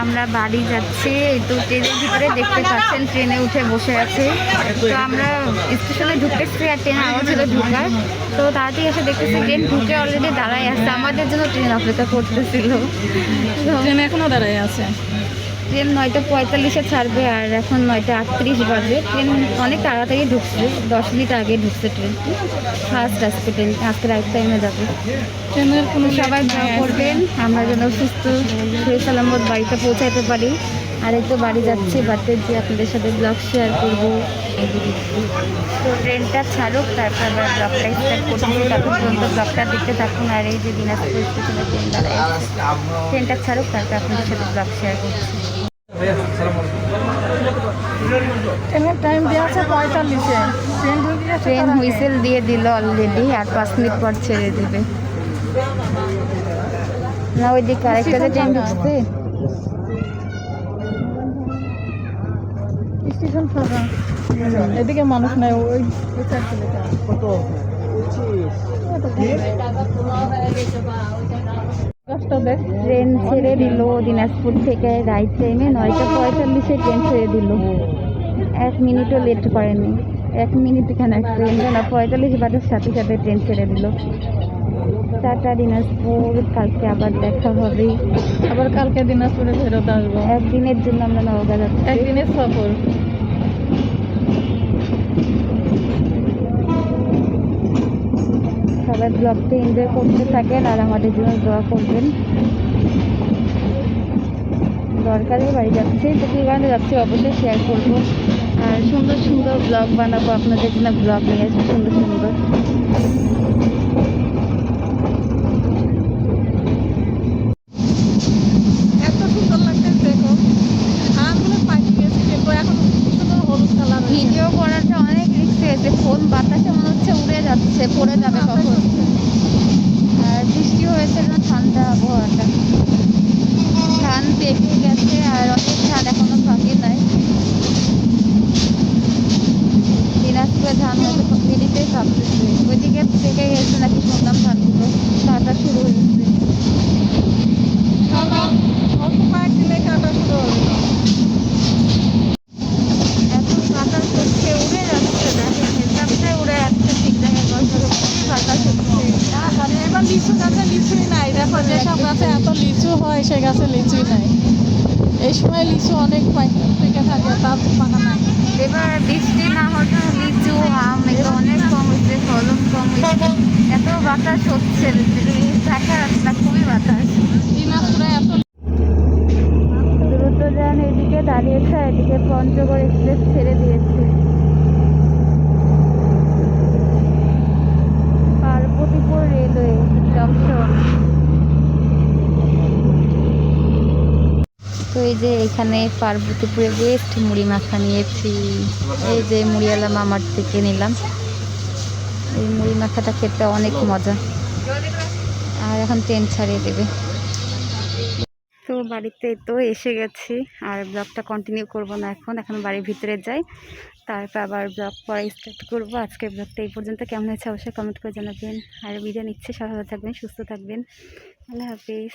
আমরা বাড়ি যাচ্ছি। এই তো ট্রেনের ভিতরে দেখতে পাচ্ছেন ট্রেনে উঠে বসে আছে। তো আমরা স্টেশনে ঢুকতেছি আর ট্রেন আওয়াজ হলো ঢুকার। তো তাড়াতাড়ি এসে দেখতেছি ট্রেন ঢুকে অলরেডি দাঁড়ায় আছে, আমাদের জন্য ট্রেন অপেক্ষা করতেছিল। ট্রেন এখনো দাঁড়ায় আছে। ট্রেন 9:45-এ ছাড়বে আর এখন 9:38 বাজে। ট্রেন অনেক তাড়াতাড়ি ঢুকছে, 10 মিনিট আগে ঢুকছে ট্রেন। ফার্স্ট আজকে ট্রেন, আজকে রাইট টাইমে যাবে। ট্রেনের কোনো সবাই দোয়া করবেন আমরা যেন সুস্থ সহি সালামত বাড়িতে পৌঁছাইতে পারি। আর এই তো বাড়ি যাচ্ছি, বাড়িতে যে আপনাদের সাথে ব্লগ শেয়ার করবো। তো ট্রেনটা ছাড়ুক তারপর আবার ব্লগটা স্টার্ট করছি। তখন পর্যন্ত ব্লগটা দেখতে থাকুন। আর এই যে দিনাজপুর স্টেশনে ট্রেন দাঁড়ায়, ট্রেনটা ছাড়ুক তারপর আপনাদের সাথে ব্লগ শেয়ার করছি। ট্রেনের টাইম দেওয়া আছে 45-এ। ট্রেন হুইসেল দিয়ে দিল অলরেডি, আর 5 মিনিট পর ছেড়ে দিবে। না ওই দিকে আরেকটা যে ট্রেন ঢুকছে। স্টেশন ফাঁকা, এদিকে মানুষ নাই। ওই ট্রেন ছেড়ে দিল দিনাজপুর থেকে রাইট টাইমে 9:45-এ ট্রেন ছেড়ে দিল। 1 মিনিটও লেট করেনি, 1 মিনিট এখানে ট্রেন 45 বাজার সাথে সাথে ট্রেন ছেড়ে দিল। টাটা দিনাজপুর, কালকে আবার দেখা হবে। আবার কালকে দিনাজপুরে ফেরত আসবো। একদিনের জন্য আমরা নওগাঁ যাচ্ছি, একদিনের সফর। সবাই ব্লগটা এনজয় করতে থাকেন আর আমাদের জন্য দোয়া করবেন। দরকারে বাড়ি যাচ্ছি, তো কী কারণে যাচ্ছি অবশ্যই শেয়ার করবো। আর সুন্দর সুন্দর ব্লগ বানাবো আপনাদের জন্য, ব্লগ নিয়ে আসবো সুন্দর সুন্দর। এত সুন্দর লাগছে দেখো। আমগুলো পাইতে গেছি কিন্তু এখন সুন্দর হলুদ কালার। ভিডিও করাটা অনেক রিস্ক হয়েছে, ফোন বাতাসে মনে হচ্ছে উড়ে যাচ্ছে, পড়ে যাবে কখন। আর বৃষ্টি হয়েছে না, ঠান্ডা আবহাওয়াটা, ধান পেকে গেছে আর অনেক ধান এখনো ভাগে নাই। দিনাজপুরে ধান হয়তো দেরিতেই ভাবতেছে, ওইদিকে পেকে গেছে নাকি শুনলাম ধানগুলো, কাটা শুরু হয়েছে। অল্প কয়েকদিনে কাটা শুরু হবে। এত বাতাস হচ্ছে, উড়ে যাচ্ছে, দেখেন হিসাবটাই উড়ে যাচ্ছে ঠিক জায়গায় বসে, খুবই বাতাস হচ্ছে। আর এবার লিচু গাছে লিচুই নাই। দেখো যেসব গাছে এত লিচু হয় সে গাছে লিচুই নাই। এই সময় লিচু অনেক পেকে থাকে, তার পাকা নাই। এবার বৃষ্টি না হলে লিচু আম এগুলো অনেক কম হয়েছে, ফলন কম হয়েছে। এত বাতাস হচ্ছে দেখা যাচ্ছে না, খুবই বাতাস। দিনাজপুরে এত দ্রুত যান এদিকে দাঁড়িয়েছে, এদিকে পঞ্চগড় এক্সপ্রেস ছেড়ে দিয়েছে। Parbatipur railway junction. তো এই যে এখানে পার্বতীপুরে বেস্ট মুড়ি মাখা নিয়েছি। এই যে মুড়িওয়ালা মামার থেকে নিলাম, এই মুড়ি মাখাটা খেতে অনেক মজা। আর এখন ট্রেন ছাড়িয়ে দেবে। তো বাড়িতে তো এসে গেছি, আর ব্লগটা কন্টিনিউ করব না, এখন বাড়ির ভিতরে যাই, তারপর আবার ব্লগ পরে স্টার্ট করবো। আজকের ব্লগটা এই পর্যন্ত, কেমন হয়েছে অবশ্যই কমেন্ট করে জানাবেন। আর বিদায় নিচ্ছে, সবাই ভালো থাকবেন, সুস্থ থাকবেন, আল্লাহ হাফিজ।